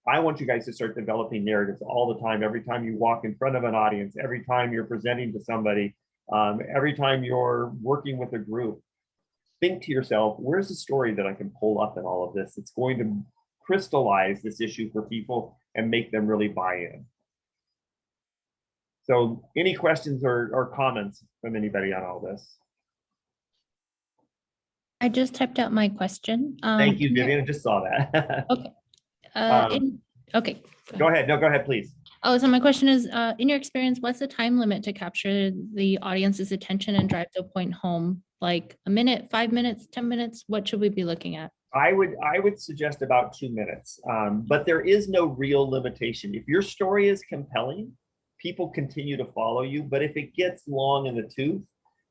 Speaker 1: I want you guys to start developing narratives all the time. Every time you walk in front of an audience, every time you're presenting to somebody, every time you're working with a group, think to yourself, where's the story that I can pull up in all of this? It's going to crystallize this issue for people and make them really buy in. So any questions or comments from anybody on all this?
Speaker 7: I just typed out my question.
Speaker 1: Thank you, Vivian. I just saw that.
Speaker 7: Okay. Okay.
Speaker 1: Go ahead. No, go ahead, please.
Speaker 7: Oh, so my question is, in your experience, what's the time limit to capture the audience's attention and drive the point home? Like a minute, 5 minutes, 10 minutes? What should we be looking at?
Speaker 1: I would suggest about 2 minutes, but there is no real limitation. If your story is compelling, people continue to follow you. But if it gets long in the tooth,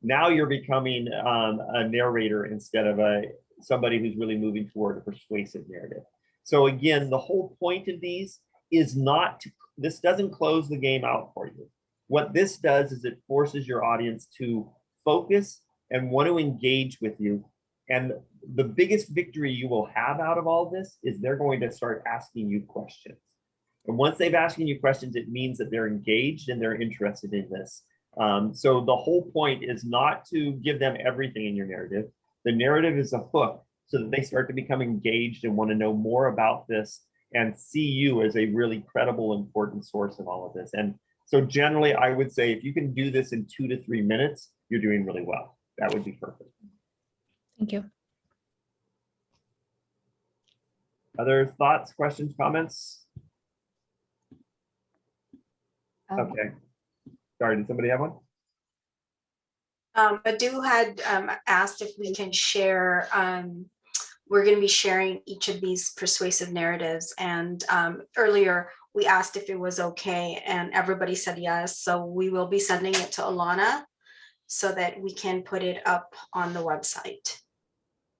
Speaker 1: now you're becoming a narrator instead of somebody who's really moving toward a persuasive narrative. So again, the whole point of these is not to, this doesn't close the game out for you. What this does is it forces your audience to focus and want to engage with you. And the biggest victory you will have out of all this is they're going to start asking you questions. And once they've asking you questions, it means that they're engaged and they're interested in this. So the whole point is not to give them everything in your narrative. The narrative is a hook so that they start to become engaged and want to know more about this and see you as a really credible, important source of all of this. And so generally, I would say if you can do this in 2 to 3 minutes, you're doing really well. That would be perfect.
Speaker 7: Thank you.
Speaker 1: Other thoughts, questions, comments? Okay. Sorry, did somebody have one?
Speaker 2: Badu had asked if we can share, we're going to be sharing each of these persuasive narratives. And earlier we asked if it was okay and everybody said yes. So we will be sending it to Alana so that we can put it up on the website.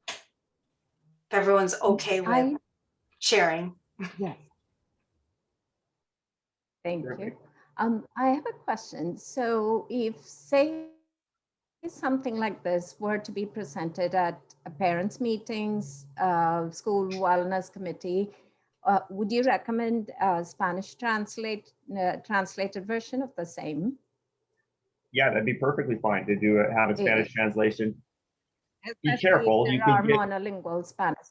Speaker 2: If everyone's okay with sharing.
Speaker 8: Yes. Thank you. I have a question. So if, say, something like this were to be presented at parents' meetings, school wellness committee, would you recommend a Spanish translated version of the same?
Speaker 1: Yeah, that'd be perfectly fine to do it, have a Spanish translation. Be
Speaker 8: Especially
Speaker 1: careful.
Speaker 8: if
Speaker 1: You
Speaker 8: there
Speaker 1: can
Speaker 8: are
Speaker 1: get,
Speaker 8: monolingual Spanish.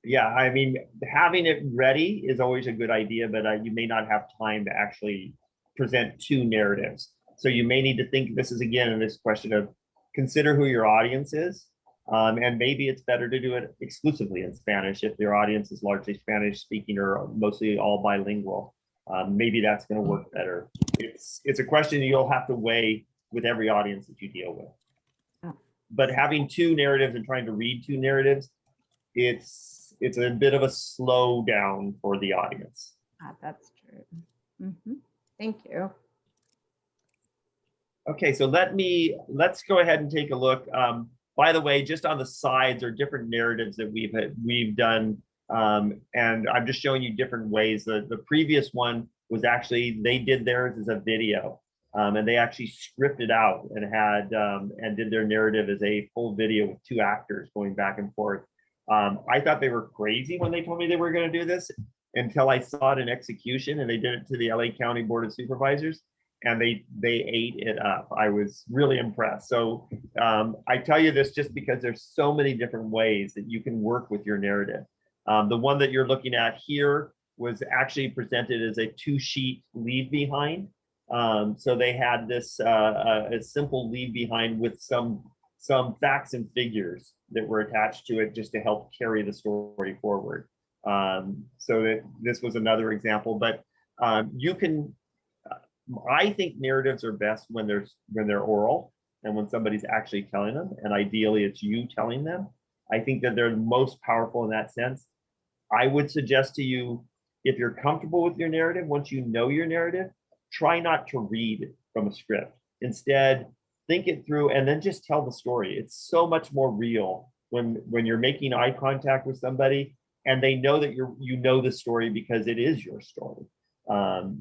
Speaker 1: yeah, I mean, having it ready is always a good idea, but you may not have time to actually present 2 narratives. So you may need to think, this is again, this question of consider who your audience is. And maybe it's better to do it exclusively in Spanish if your audience is largely Spanish speaking or mostly all bilingual. Maybe that's going to work better. It's a question you'll have to weigh with every audience that you deal with. But having 2 narratives and trying to read 2 narratives, it's a bit of a slow down for the audience.
Speaker 8: That's true. Mm-hmm. Thank you.
Speaker 1: Okay, so let's go ahead and take a look. By the way, just on the sides are different narratives that we've done, and I'm just showing you different ways. The previous one was actually, they did theirs as a video, and they actually scripted out and had and did their narrative as a full video with 2 actors going back and forth. I thought they were crazy when they told me they were going to do this until I saw it in execution, and they did it to the LA County Board of Supervisors, and they ate it up. I was really impressed. So I tell you this just because there's so many different ways that you can work with your narrative. The one that you're looking at here was actually presented as a 2-sheet leave behind. So they had this a simple leave behind with some facts and figures that were attached to it just to help carry the story forward. So that this was another example, but you can, I think narratives are best when they're oral and when somebody's actually telling them, and ideally it's you telling them. I think that they're most powerful in that sense. I would suggest to you, if you're comfortable with your narrative, once you know your narrative, try not to read from a script. Instead, think it through and then just tell the story. It's so much more real when you're making eye contact with somebody and they know that you know the story because it is your story.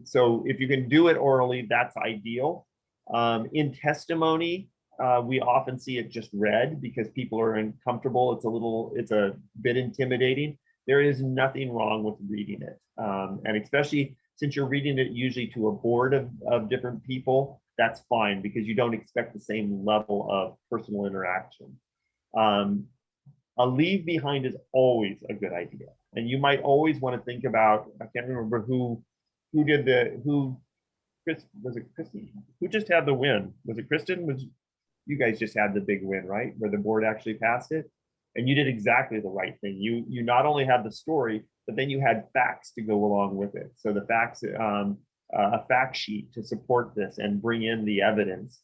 Speaker 1: So if you can do it orally, that's ideal. In testimony, we often see it just read because people are uncomfortable. It's a bit intimidating. There is nothing wrong with reading it. And especially since you're reading it usually to a board of different people, that's fine because you don't expect the same level of personal interaction. A leave behind is always a good idea. And you might always want to think about, I can't remember Chris, was it Christy? Who just had the win? Was it Kristen? You guys just had the big win, right? Where the board actually passed it. And you did exactly the right thing. You not only had the story, but then you had facts to go along with it. So the facts, a fact sheet to support this and bring in the evidence.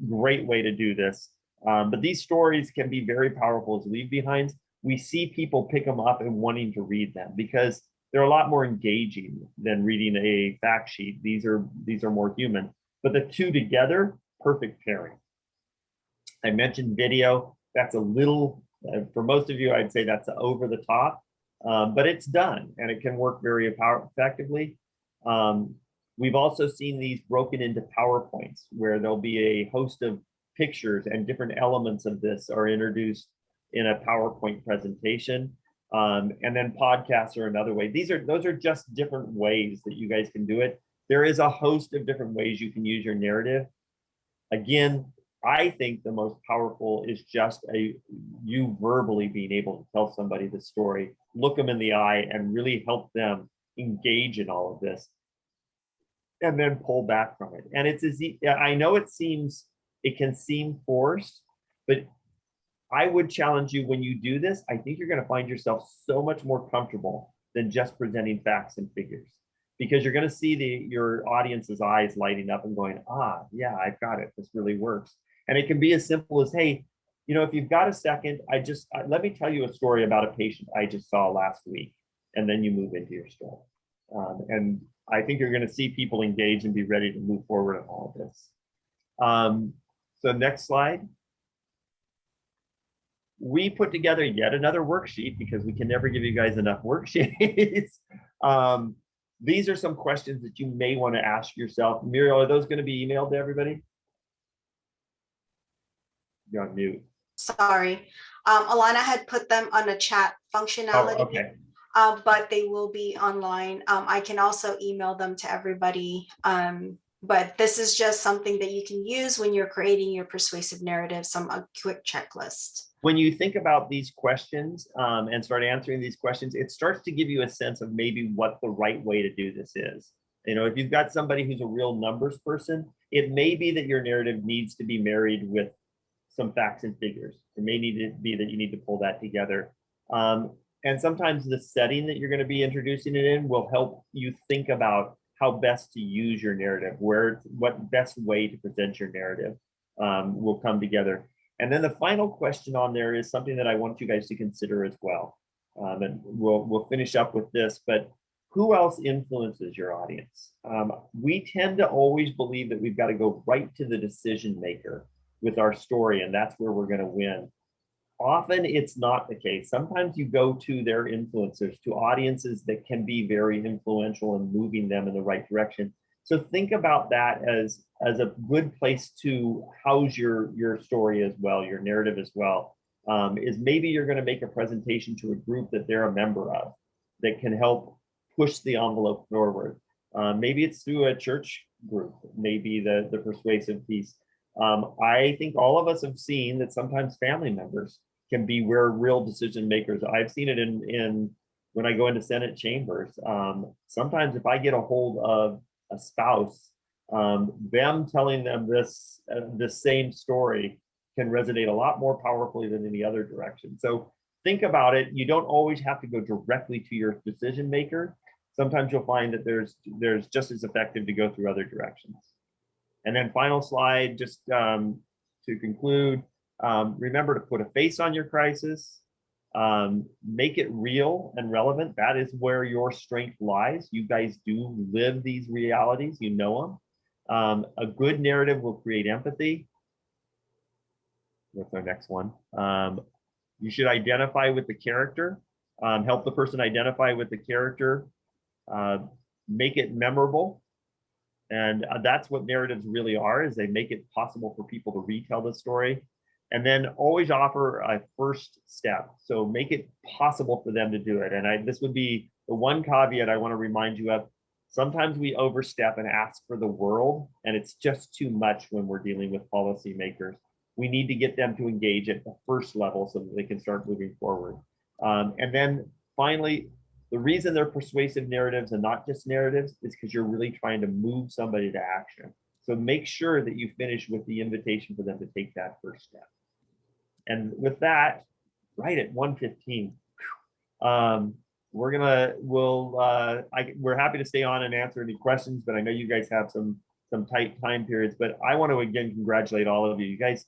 Speaker 1: Great way to do this. But these stories can be very powerful as leave behinds. We see people pick them up and wanting to read them because they're a lot more engaging than reading a fact sheet. These are more human, but the two together, perfect pairing. I mentioned video. That's a little, for most of you, I'd say that's over the top, but it's done and it can work very effectively. We've also seen these broken into PowerPoints where there'll be a host of pictures and different elements of this are introduced in a PowerPoint presentation. And then podcasts are another way. Those are just different ways that you guys can do it. There is a host of different ways you can use your narrative. Again, I think the most powerful is just you verbally being able to tell somebody the story, look them in the eye and really help them engage in all of this and then pull back from it. And it's I know it can seem forced, but I would challenge you when you do this, I think you're going to find yourself so much more comfortable than just presenting facts and figures, because you're going to see your audience's eyes lighting up and going, ah, yeah, I've got it. This really works. And it can be as simple as, hey, if you've got a second, let me tell you a story about a patient I just saw last week, and then you move into your story. And I think you're going to see people engage and be ready to move forward on all of this. So next slide. We put together yet another worksheet because we can never give you guys enough worksheets. These are some questions that you may want to ask yourself. Muriel, are those going to be emailed to everybody? You're on mute.
Speaker 2: Sorry. Alana had put them on a chat functionality.
Speaker 1: Oh, okay.
Speaker 2: But they will be online. I can also email them to everybody. But this is just something that you can use when you're creating your persuasive narrative, a quick checklist.
Speaker 1: When you think about these questions and start answering these questions, it starts to give you a sense of maybe what the right way to do this is. If you've got somebody who's a real numbers person, it may be that your narrative needs to be married with some facts and figures. It may need to be that you need to pull that together. And sometimes the setting that you're going to be introducing it in will help you think about how best to use your narrative, what best way to present your narrative will come together. And then the final question on there is something that I want you guys to consider as well. And we'll finish up with this, but who else influences your audience? We tend to always believe that we've got to go right to the decision maker with our story, and that's where we're going to win. Often it's not the case. Sometimes you go to their influencers, to audiences that can be very influential in moving them in the right direction. So think about that as a good place to house your story as well, your narrative as well. Is maybe you're going to make a presentation to a group that they're a member of that can help push the envelope forward. Maybe it's through a church group, maybe the persuasive piece. I think all of us have seen that sometimes family members can be where real decision makers. I've seen it in when I go into Senate chambers. Sometimes if I get a hold of a spouse, them telling them this same story can resonate a lot more powerfully than any other direction. So think about it. You don't always have to go directly to your decision maker. Sometimes you'll find that there's just as effective to go through other directions. And then final slide, just to conclude, remember to put a face on your crisis, make it real and relevant. That is where your strength lies. You guys do live these realities, you know them. A good narrative will create empathy. What's our next one? You should identify with the character, help the person identify with the character, make it memorable. And that's what narratives really are, is they make it possible for people to retell the story. And then always offer a first step. So make it possible for them to do it. And this would be the one caveat I want to remind you of. Sometimes we overstep and ask for the world, and it's just too much when we're dealing with policymakers. we need to get them to engage at the first level so that they can start moving forward. And then finally, the reason they're persuasive narratives and not just narratives is because you're really trying to move somebody to action. So make sure that you finish with the invitation for them to take that first step. And with that, right at 1:15, we're happy to stay on and answer any questions, but I know you guys have some tight time periods. But I want to again congratulate all of you. You guys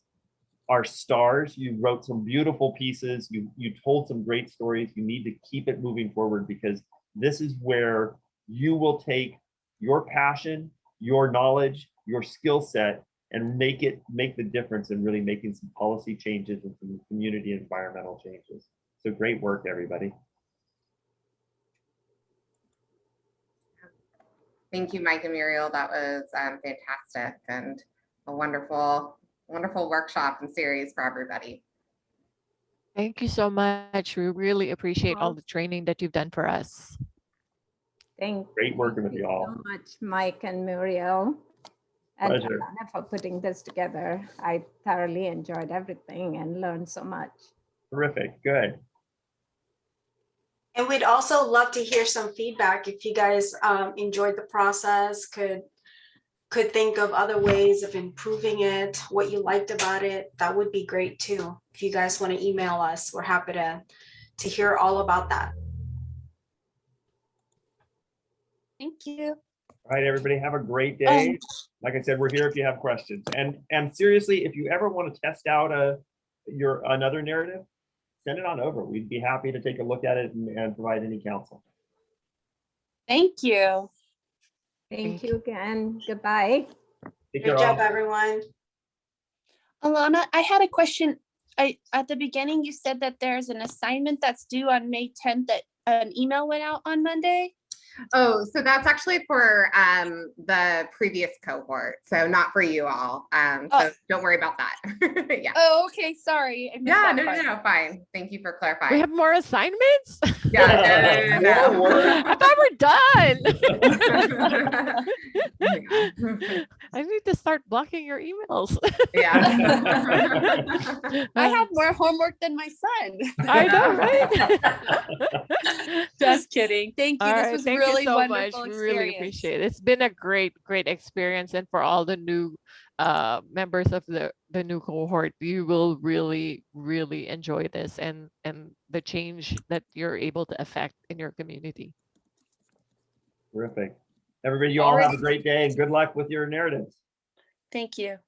Speaker 1: are stars. You wrote some beautiful pieces. You told some great stories. You need to keep it moving forward, because this is where you will take your passion, your knowledge, your skill set, and make the difference in really making some policy changes and some community environmental changes. So great work, everybody.
Speaker 3: Thank you, Mike and Muriel. That was fantastic and a wonderful workshop and series for everybody.
Speaker 9: Thank you so much. We really appreciate all the training that you've done for us.
Speaker 1: Great working with you all.
Speaker 8: So much, Mike and Muriel. And
Speaker 1: Pleasure.
Speaker 8: Alana for putting this together. I thoroughly enjoyed everything and learned so much.
Speaker 1: Terrific. Good.
Speaker 2: And we'd also love to hear some feedback if you guys enjoyed the process, could think of other ways of improving it, what you liked about it. That would be great too. If you guys want to email us, we're happy to hear all about that.
Speaker 6: Thank you.
Speaker 1: All right, everybody, have a great day. Like I said, we're here if you have questions. And seriously, if you ever want to test out another narrative, send it on over. We'd be happy to take a look at it and provide any counsel.
Speaker 6: Thank you.
Speaker 8: Thank you again. Goodbye.
Speaker 1: Take
Speaker 2: Good
Speaker 1: care,
Speaker 2: job,
Speaker 1: all.
Speaker 2: everyone.
Speaker 6: Alana, I had a question. At the beginning, you said that there's an assignment that's due on May 10th that an email went out on Monday.
Speaker 3: Oh, so that's actually for the previous cohort, so not for you all. So don't worry about that. Yeah.
Speaker 6: Oh, okay. Sorry. I missed
Speaker 3: Yeah,
Speaker 6: that part.
Speaker 3: fine. Thank you for clarifying.
Speaker 9: We have more assignments?
Speaker 3: Yeah, no.
Speaker 1: More work.
Speaker 9: I thought we're done.
Speaker 3: Yeah.
Speaker 9: I need to start blocking your emails.
Speaker 3: Yeah.
Speaker 6: I have more homework than my son.
Speaker 9: I know, right?
Speaker 6: Just kidding. Thank you.
Speaker 9: All
Speaker 6: This
Speaker 9: right,
Speaker 6: was
Speaker 9: thank
Speaker 6: really
Speaker 9: you so
Speaker 6: wonderful
Speaker 9: much. We
Speaker 6: experience.
Speaker 9: really appreciate it. It's been a great experience, and for all the new members of the new cohort, you will really enjoy this and the change that you're able to affect in your community.
Speaker 1: Terrific. Everybody, you all have a great day and good luck with your narratives.
Speaker 6: Thank you.